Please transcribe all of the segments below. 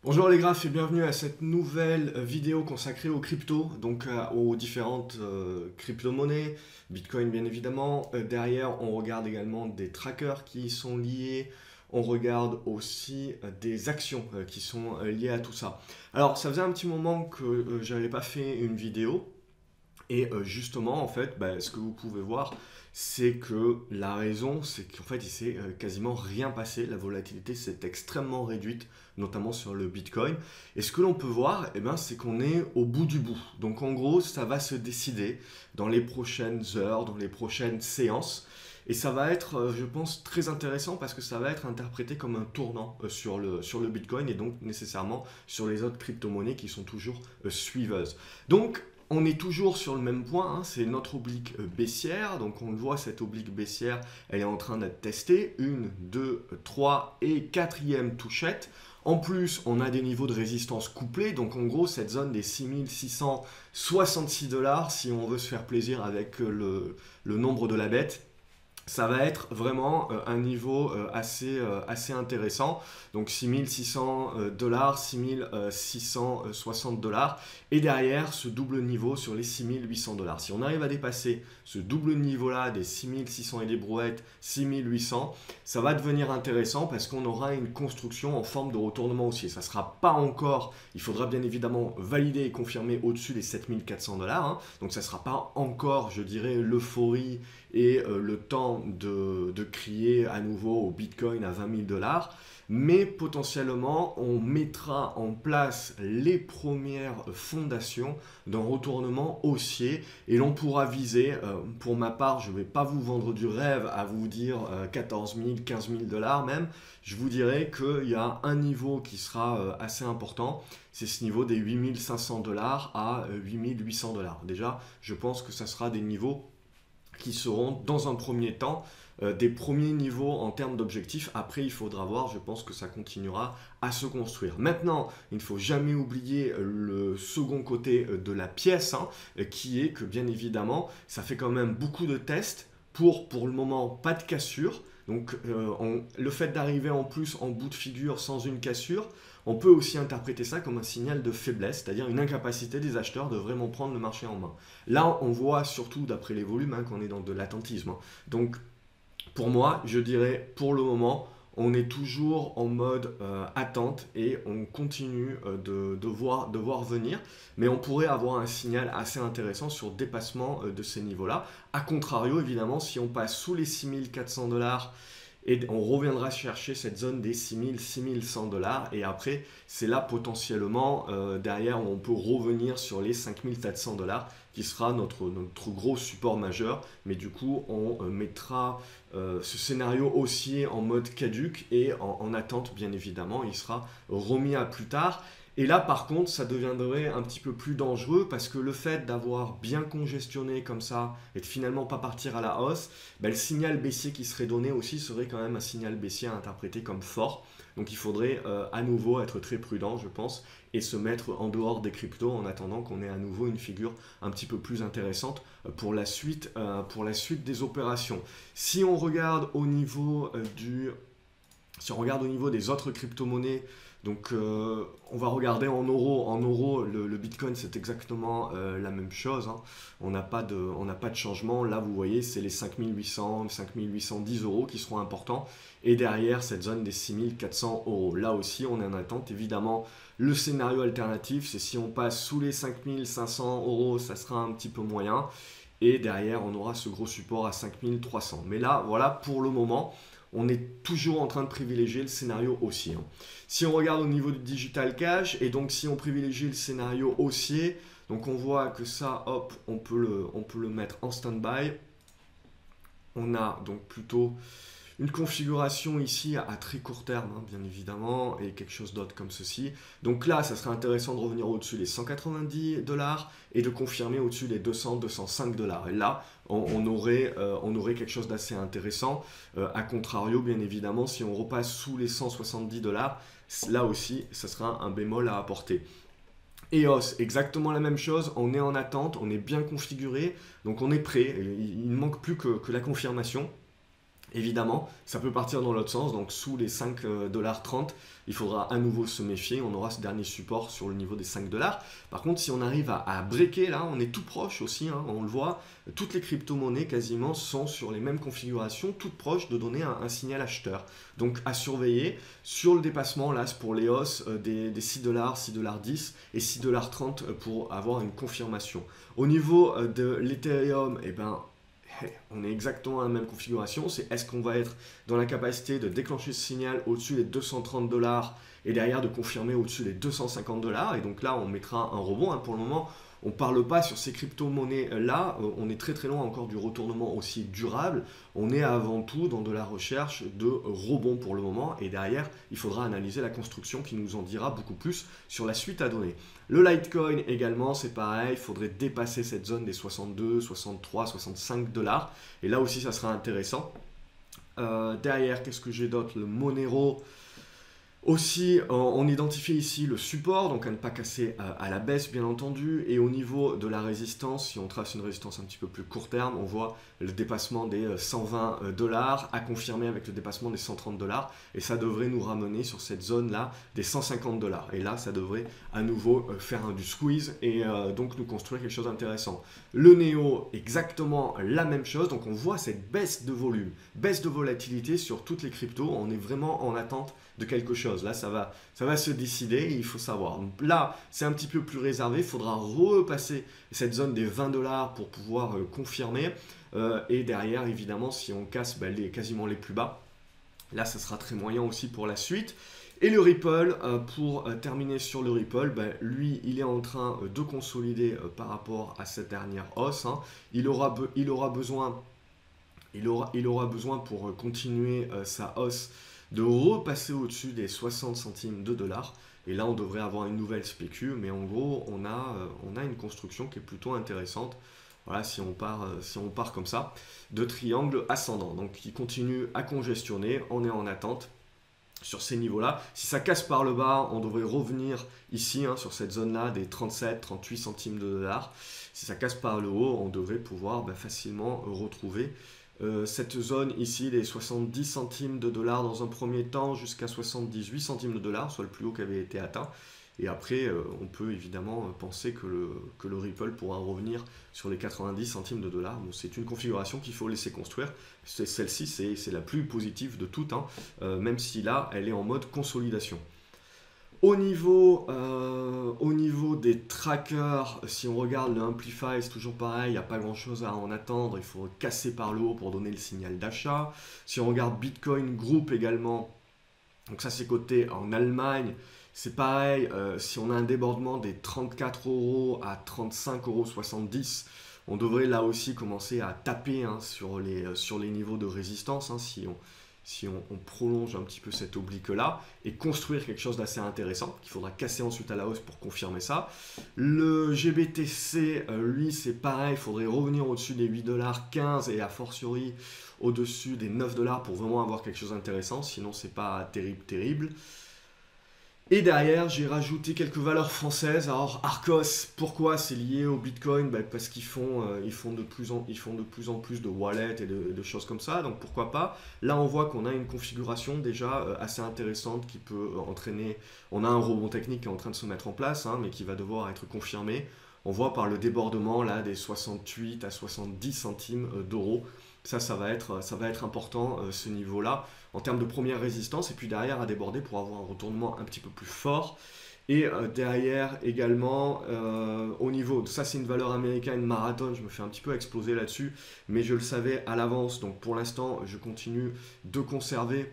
Bonjour les graphes et bienvenue à cette nouvelle vidéo consacrée aux cryptos, donc aux différentes crypto-monnaies, Bitcoin bien évidemment. Derrière, on regarde également des trackers qui y sont liés, on regarde aussi des actions qui sont liées à tout ça. Alors, ça faisait un petit moment que j'avais pas fait une vidéo. Et justement, en fait, ce que vous pouvez voir, c'est que la raison, c'est qu'en fait, il s'est quasiment rien passé. La volatilité s'est extrêmement réduite, notamment sur le Bitcoin. Et ce que l'on peut voir, c'est qu'on est au bout du bout. Donc en gros, ça va se décider dans les prochaines heures, dans les prochaines séances. Et ça va être, je pense, très intéressant parce que ça va être interprété comme un tournant sur le Bitcoin et donc nécessairement sur les autres crypto-monnaies qui sont toujours suiveuses. Donc, on est toujours sur le même point, hein, c'est notre oblique baissière. Donc on le voit, cette oblique baissière, elle est en train d'être testée. Une, deux, trois et quatrième touchette. En plus, on a des niveaux de résistance couplés. Donc en gros, cette zone des 6 666 $, si on veut se faire plaisir avec le nombre de la bête, ça va être vraiment un niveau assez intéressant. Donc 6600 $, 6660 $. Et derrière, ce double niveau sur les 6800 $. Si on arrive à dépasser ce double niveau-là des 6600 et des brouettes, 6800, ça va devenir intéressant parce qu'on aura une construction en forme de retournement haussier. Ça ne sera pas encore, il faudra bien évidemment valider et confirmer au-dessus des 7400 $. Hein. Donc ça ne sera pas encore, je dirais, l'euphorie et le temps de crier à nouveau au Bitcoin à 20 000 $. Mais potentiellement, on mettra en place les premières fondations d'un retournement haussier et l'on pourra viser, pour ma part, je ne vais pas vous vendre du rêve à vous dire 14 000, 15 000 $ même, je vous dirais qu'il y a un niveau qui sera assez important, c'est ce niveau des 8 500 $ à 8 800 $. Déjà, je pense que ça sera des niveaux qui seront dans un premier temps des premiers niveaux en termes d'objectifs. Après, il faudra voir, je pense que ça continuera à se construire. Maintenant, il ne faut jamais oublier le second côté de la pièce, hein, qui est que bien évidemment, ça fait quand même beaucoup de tests pour le moment, pas de cassure. Donc le fait d'arriver en plus en bout de figure sans une cassure, on peut aussi interpréter ça comme un signal de faiblesse, c'est-à-dire une incapacité des acheteurs de vraiment prendre le marché en main. Là, on voit surtout d'après les volumes hein, qu'on est dans de l'attentisme. Hein. Donc pour moi, je dirais pour le moment, on est toujours en mode attente et on continue de voir venir. Mais on pourrait avoir un signal assez intéressant sur dépassement de ces niveaux-là. A contrario, évidemment, si on passe sous les 6400 $, et on reviendra chercher cette zone des 6000, 6100 $. Et après, c'est là potentiellement, derrière, où on peut revenir sur les 5400 $, qui sera notre gros support majeur. Mais du coup, on mettra ce scénario haussier en mode caduc et en attente, bien évidemment. Il sera remis à plus tard. Et là, par contre, ça deviendrait un petit peu plus dangereux parce que le fait d'avoir bien congestionné comme ça et de finalement pas partir à la hausse, le signal baissier qui serait donné aussi serait quand même un signal baissier à interpréter comme fort. Donc il faudrait à nouveau être très prudent, je pense, et se mettre en dehors des cryptos en attendant qu'on ait à nouveau une figure un petit peu plus intéressante pour la suite des opérations. Si on regarde au niveau si on regarde au niveau des autres crypto-monnaies, donc on va regarder en euros. En euros, le Bitcoin, c'est exactement la même chose. Hein. On n'a pas de changement. Là, vous voyez, c'est les 5800, 5810 € qui seront importants. Et derrière, cette zone des 6400 €. Là aussi, on est en attente. Évidemment, le scénario alternatif, c'est si on passe sous les 5500 €, ça sera un petit peu moyen. Et derrière, on aura ce gros support à 5300. Mais là, voilà, pour le moment, on est toujours en train de privilégier le scénario haussier. Hein. Si on regarde au niveau du digital cash, et donc si on privilégie le scénario haussier, donc on voit que ça, hop, on peut le mettre en stand-by. On a donc plutôt une configuration ici à très court terme, hein, bien évidemment, et quelque chose d'autre comme ceci. Donc là, ça serait intéressant de revenir au-dessus des 190 $ et de confirmer au-dessus des 200-205 $. Et là, on aurait quelque chose d'assez intéressant. A contrario, bien évidemment, si on repasse sous les 170 $, là aussi, ça sera un bémol à apporter. EOS, exactement la même chose, on est en attente, on est bien configuré, donc on est prêt, il ne manque plus que la confirmation. Évidemment, ça peut partir dans l'autre sens, donc sous les 5,30 $, il faudra à nouveau se méfier, on aura ce dernier support sur le niveau des 5 $. Par contre, si on arrive à breaker, là, on est tout proche aussi, hein, on le voit, toutes les crypto-monnaies quasiment sont sur les mêmes configurations, toutes proches de donner un signal acheteur. Donc à surveiller sur le dépassement, là, c'est pour les hausses des 6 $, 6,10 $ et 6,30 $ pour avoir une confirmation. Au niveau de l'Ethereum, eh ben, on est exactement à la même configuration. C'est est-ce qu'on va être dans la capacité de déclencher ce signal au-dessus des 230 $ et derrière de confirmer au-dessus des 250 $. Et donc là, on mettra un rebond. Hein. Pour le moment, on ne parle pas sur ces crypto-monnaies-là. On est très très loin encore du retournement aussi durable. On est avant tout dans de la recherche de rebond pour le moment. Et derrière, il faudra analyser la construction qui nous en dira beaucoup plus sur la suite à donner. Le Litecoin également, c'est pareil, il faudrait dépasser cette zone des 62, 63, 65 $. Et là aussi, ça sera intéressant. Derrière, qu'est-ce que j'ai d'autre? Le Monero. Aussi, on identifie ici le support, donc à ne pas casser à la baisse bien entendu, et au niveau de la résistance, si on trace une résistance un petit peu plus court terme, on voit le dépassement des 120 $, à confirmer avec le dépassement des 130 $, et ça devrait nous ramener sur cette zone-là des 150 $. Et là, ça devrait à nouveau faire du squeeze, et donc nous construire quelque chose d'intéressant. Le Néo, exactement la même chose, donc on voit cette baisse de volume, baisse de volatilité sur toutes les cryptos, on est vraiment en attente de quelque chose. Là, ça va se décider, il faut savoir. Donc là, c'est un petit peu plus réservé, il faudra repasser cette zone des 20 $ pour pouvoir confirmer. Et derrière, évidemment, si on casse quasiment les plus bas, là, ça sera très moyen aussi pour la suite. Et le Ripple, pour terminer sur le Ripple, lui, il est en train de consolider par rapport à cette dernière hausse. Hein. Il aura besoin pour continuer sa hausse de repasser au-dessus des 60 centimes de dollars. Et là, on devrait avoir une nouvelle spécu, mais en gros, on a une construction qui est plutôt intéressante. Voilà, si on part comme ça, de triangle ascendant. Donc, qui continue à congestionner, on est en attente sur ces niveaux-là. Si ça casse par le bas, on devrait revenir ici, hein, sur cette zone-là, des 37, 38 centimes de dollars. Si ça casse par le haut, on devrait pouvoir facilement retrouver cette zone ici, les 70 centimes de dollars dans un premier temps, jusqu'à 78 centimes de dollars, soit le plus haut qui avait été atteint. Et après, on peut évidemment penser que le Ripple pourra revenir sur les 90 centimes de dollars. Bon, c'est une configuration qu'il faut laisser construire. Celle-ci, c'est la plus positive de toutes, hein, même si là, elle est en mode consolidation. Au niveau des trackers, si on regarde le Amplify, c'est toujours pareil, il n'y a pas grand chose à en attendre, il faut casser par le haut pour donner le signal d'achat. Si on regarde Bitcoin Group également, donc ça c'est coté en Allemagne, c'est pareil, si on a un débordement des 34 € à 35,70 €, on devrait là aussi commencer à taper, hein, sur les niveaux de résistance, hein, si on prolonge un petit peu cette oblique-là et construire quelque chose d'assez intéressant, qu'il faudra casser ensuite à la hausse pour confirmer ça. Le GBTC, lui, c'est pareil, il faudrait revenir au-dessus des 8,15 $ et a fortiori au-dessus des 9 $ pour vraiment avoir quelque chose d'intéressant, sinon c'est pas terrible. Et derrière, j'ai rajouté quelques valeurs françaises. Alors, Arcos, pourquoi c'est lié au Bitcoin? Parce qu'ils font de plus en plus de wallets et de choses comme ça. Donc, pourquoi pas? Là, on voit qu'on a une configuration déjà assez intéressante qui peut entraîner... On a un rebond technique qui est en train de se mettre en place, hein, mais qui va devoir être confirmé. On voit par le débordement là, des 68 à 70 centimes d'euros. Ça va être important, ce niveau-là, en termes de première résistance, et puis derrière à déborder pour avoir un retournement un petit peu plus fort. Et derrière également, au niveau, ça c'est une valeur américaine marathon, je me fais un petit peu exploser là-dessus, mais je le savais à l'avance, donc pour l'instant je continue de conserver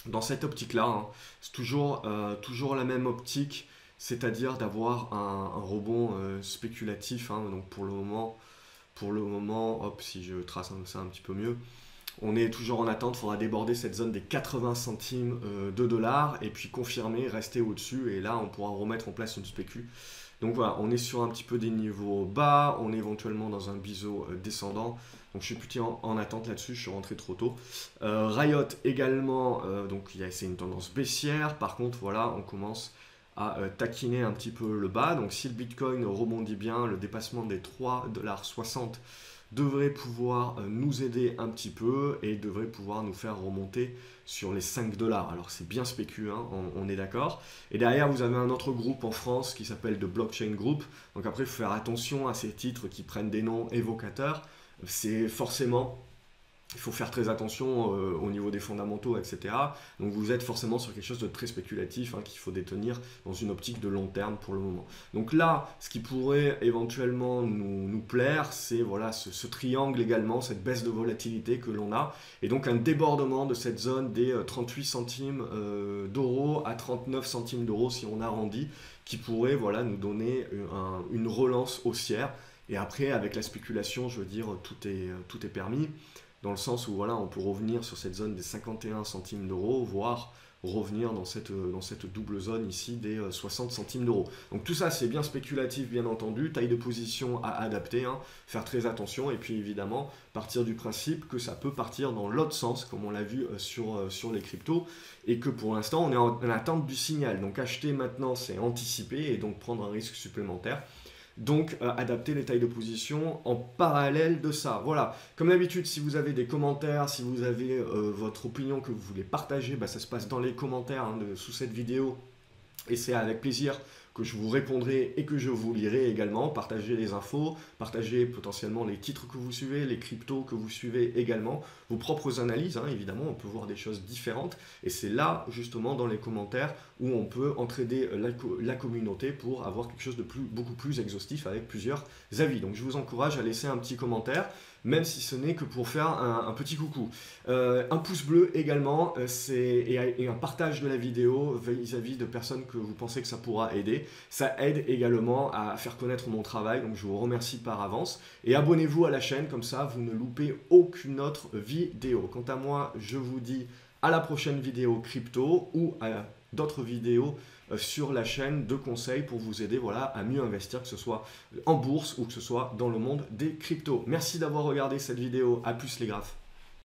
dans cette optique-là. Hein. C'est toujours la même optique, c'est-à-dire d'avoir un rebond spéculatif, hein. Donc pour le moment, hop, si je trace ça un petit peu mieux, on est toujours en attente, il faudra déborder cette zone des 80 centimes de dollars et puis confirmer, rester au-dessus et là on pourra remettre en place une spécu. Donc voilà, on est sur un petit peu des niveaux bas, on est éventuellement dans un biseau descendant, donc je suis plutôt en attente là-dessus, je suis rentré trop tôt. Riot également, donc c'est une tendance baissière, par contre voilà, on commence à taquiner un petit peu le bas. Donc si le Bitcoin rebondit bien, le dépassement des 3,60 $ devrait pouvoir nous aider un petit peu et devrait pouvoir nous faire remonter sur les 5 $. Alors c'est bien spécu, hein, on est d'accord. Et derrière, vous avez un autre groupe en France qui s'appelle The Blockchain Group. Donc après, il faut faire attention à ces titres qui prennent des noms évocateurs. C'est forcément... Il faut faire très attention au niveau des fondamentaux, etc. Donc vous êtes forcément sur quelque chose de très spéculatif hein, qu'il faut détenir dans une optique de long terme pour le moment. Donc là, ce qui pourrait éventuellement nous plaire, c'est voilà, ce triangle également, cette baisse de volatilité que l'on a, et donc un débordement de cette zone des 38 centimes d'euros à 39 centimes d'euros si on arrondit, qui pourrait voilà, nous donner une relance haussière. Et après, avec la spéculation, je veux dire, tout est permis. Dans le sens où voilà, on peut revenir sur cette zone des 51 centimes d'euros, voire revenir dans cette double zone ici des 60 centimes d'euros. Donc tout ça c'est bien spéculatif bien entendu, taille de position à adapter, hein, faire très attention et puis évidemment partir du principe que ça peut partir dans l'autre sens comme on l'a vu sur les cryptos et que pour l'instant on est en attente du signal. Donc acheter maintenant c'est anticiper et donc prendre un risque supplémentaire. Donc, adapter les tailles de position en parallèle de ça. Voilà, comme d'habitude, si vous avez des commentaires, si vous avez votre opinion que vous voulez partager, bah, ça se passe dans les commentaires hein, sous cette vidéo. Et c'est avec plaisir que je vous répondrai et que je vous lirai également. Partagez les infos, partagez potentiellement les titres que vous suivez, les cryptos que vous suivez également, vos propres analyses, hein, évidemment, on peut voir des choses différentes. Et c'est là, justement, dans les commentaires, où on peut entraider la communauté pour avoir quelque chose de beaucoup plus exhaustif avec plusieurs avis. Donc je vous encourage à laisser un petit commentaire, même si ce n'est que pour faire un petit coucou. Un pouce bleu également, et un partage de la vidéo vis-à-vis de personnes que vous pensez que ça pourra aider. Ça aide également à faire connaître mon travail, donc je vous remercie par avance. Et abonnez-vous à la chaîne, comme ça vous ne loupez aucune autre vidéo. Quant à moi, je vous dis à la prochaine vidéo crypto ou à d'autres vidéos sur la chaîne de conseils pour vous aider voilà, à mieux investir, que ce soit en bourse ou que ce soit dans le monde des cryptos. Merci d'avoir regardé cette vidéo. À plus les graphes.